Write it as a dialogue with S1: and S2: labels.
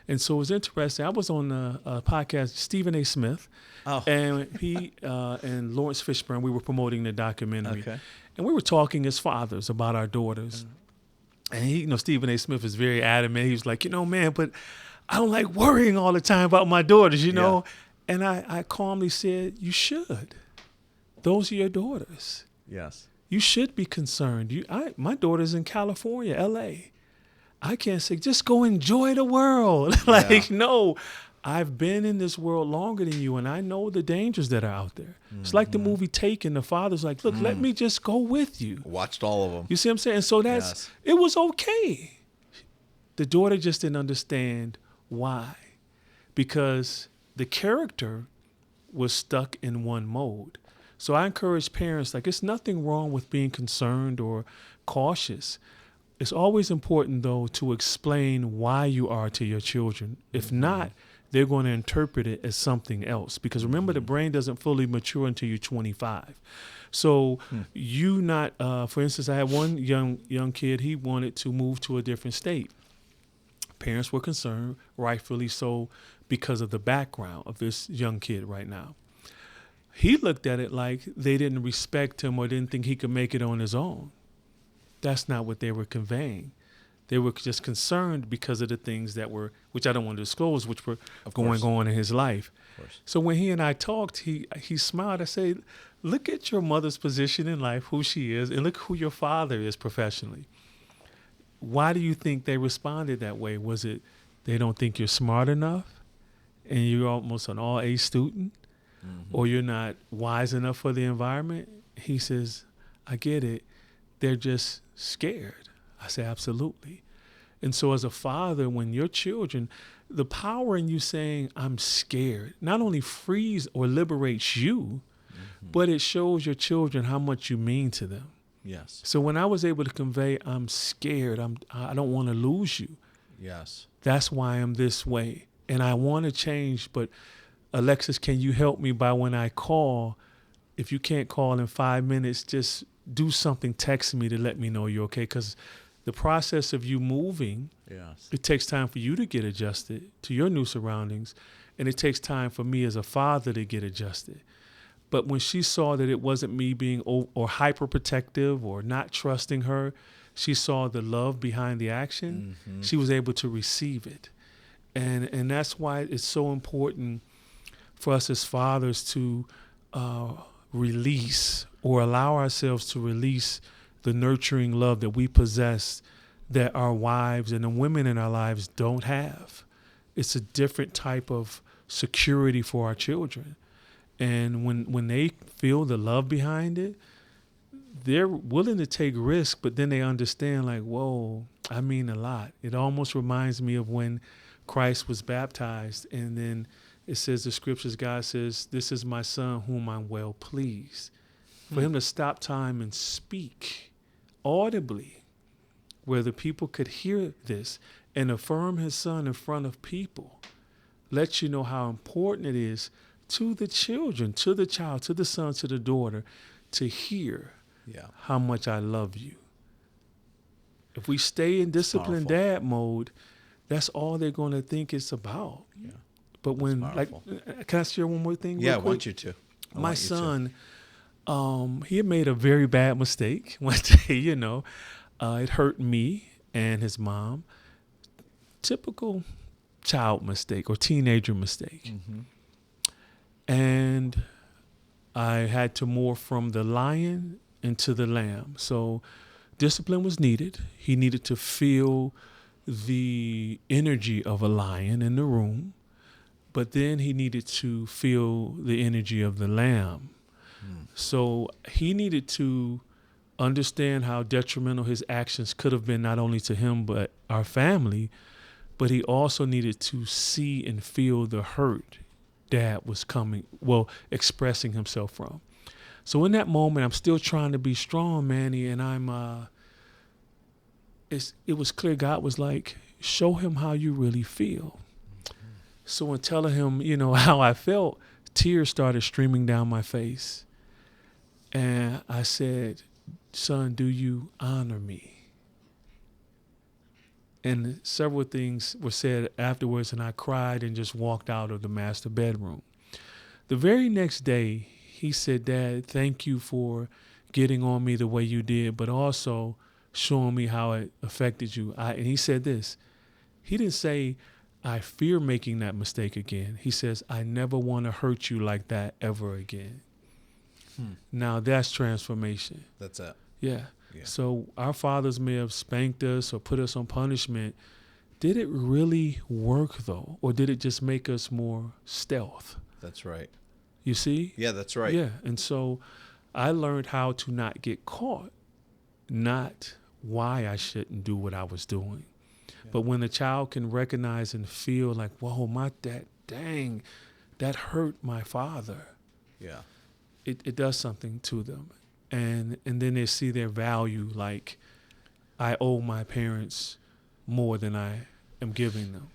S1: And so it was interesting. I was on a podcast, Stephen A. Smith, and he and Lawrence Fishburne, we were promoting the documentary.
S2: Okay.
S1: And we were talking as fathers about our daughters. And he, Stephen A. Smith is very adamant. He was like, man, but I don't like worrying all the time about my daughters, know. And I calmly said, you should. Those are your daughters.
S2: Yes.
S1: You should be concerned. My daughter's in California, L.A. I can't say, just go enjoy the world. No, I've been in this world longer than you, and I know the dangers that are out there. It's like the movie Taken. The father's like, look, let me just go with you.
S2: Watched all of them.
S1: You see what I'm saying? So it was okay. The daughter just didn't understand why. Because the character was stuck in one mode. So I encourage parents, it's nothing wrong with being concerned or cautious. It's always important, though, to explain why you are to your children. If not, they're going to interpret it as something else. Because remember, the brain doesn't fully mature until you're 25. So for instance, I had one young kid, he wanted to move to a different state. Parents were concerned, rightfully so, because of the background of this young kid right now. He looked at it like they didn't respect him or didn't think he could make it on his own. That's not what they were conveying. They were just concerned because of the things that were, which I don't want to disclose, which were going on in his life. So when he and I talked, he smiled. I said, look at your mother's position in life, who she is, and look who your father is professionally. Why do you think they responded that way? Was it they don't think you're smart enough and you're almost an all-A student? Or you're not wise enough for the environment? He says, I get it. They're just scared. I say, absolutely. And so as a father, when your children, the power in you saying, I'm scared, not only frees or liberates you, but it shows your children how much you mean to them.
S2: Yes.
S1: So when I was able to convey, I'm scared, I don't want to lose you.
S2: Yes.
S1: That's why I'm this way. And I want to change, but Alexis, can you help me by when I call? If you can't call in 5 minutes, just do something, text me to let me know you're okay. Because the process of you moving, it takes time for you to get adjusted to your new surroundings. And it takes time for me as a father to get adjusted. But when she saw that it wasn't me being or hyper protective or not trusting her, she saw the love behind the action. She was able to receive it. And that's why it's so important for us as fathers to release or allow ourselves to release the nurturing love that we possess that our wives and the women in our lives don't have. It's a different type of security for our children. And when they feel the love behind it, they're willing to take risks, but then they understand whoa, I mean a lot. It almost reminds me of when Christ was baptized, and then it says, the scriptures, God says, this is my son whom I'm well pleased. For him to stop time and speak audibly where the people could hear this and affirm his son in front of people lets you know how important it is to the children, to the child, to the son, to the daughter, to hear how much I love you. If we stay in disciplined dad mode, that's all they're going to think it's about. Yeah. But when, can I share one more thing?
S2: Yeah, I want you to.
S1: My son, he had made a very bad mistake one day, it hurt me and his mom. Typical child mistake or teenager mistake. And I had to morph from the lion into the lamb. So discipline was needed. He needed to feel the energy of a lion in the room. But then he needed to feel the energy of the lamb. So he needed to understand how detrimental his actions could have been, not only to him, but our family. But he also needed to see and feel the hurt Dad was expressing himself from. So in that moment, I'm still trying to be strong, Manny, and it was clear God was like, show him how you really feel. So in telling him, how I felt, tears started streaming down my face. And I said, son, do you honor me? And several things were said afterwards, and I cried and just walked out of the master bedroom. The very next day, he said, Dad, thank you for getting on me the way you did, but also showing me how it affected you. And he said this. He didn't say, I fear making that mistake again. He says, I never want to hurt you like that ever again. Now that's transformation.
S2: That's it.
S1: Yeah. So our fathers may have spanked us or put us on punishment. Did it really work, though? Or did it just make us more stealth?
S2: That's right.
S1: You see?
S2: Yeah, that's right.
S1: Yeah. And so I learned how to not get caught, not why I shouldn't do what I was doing. Yeah. But when a child can recognize and feel like, whoa, that hurt my father.
S2: Yeah.
S1: It does something to them. And then they see their value, like I owe my parents more than I am giving them.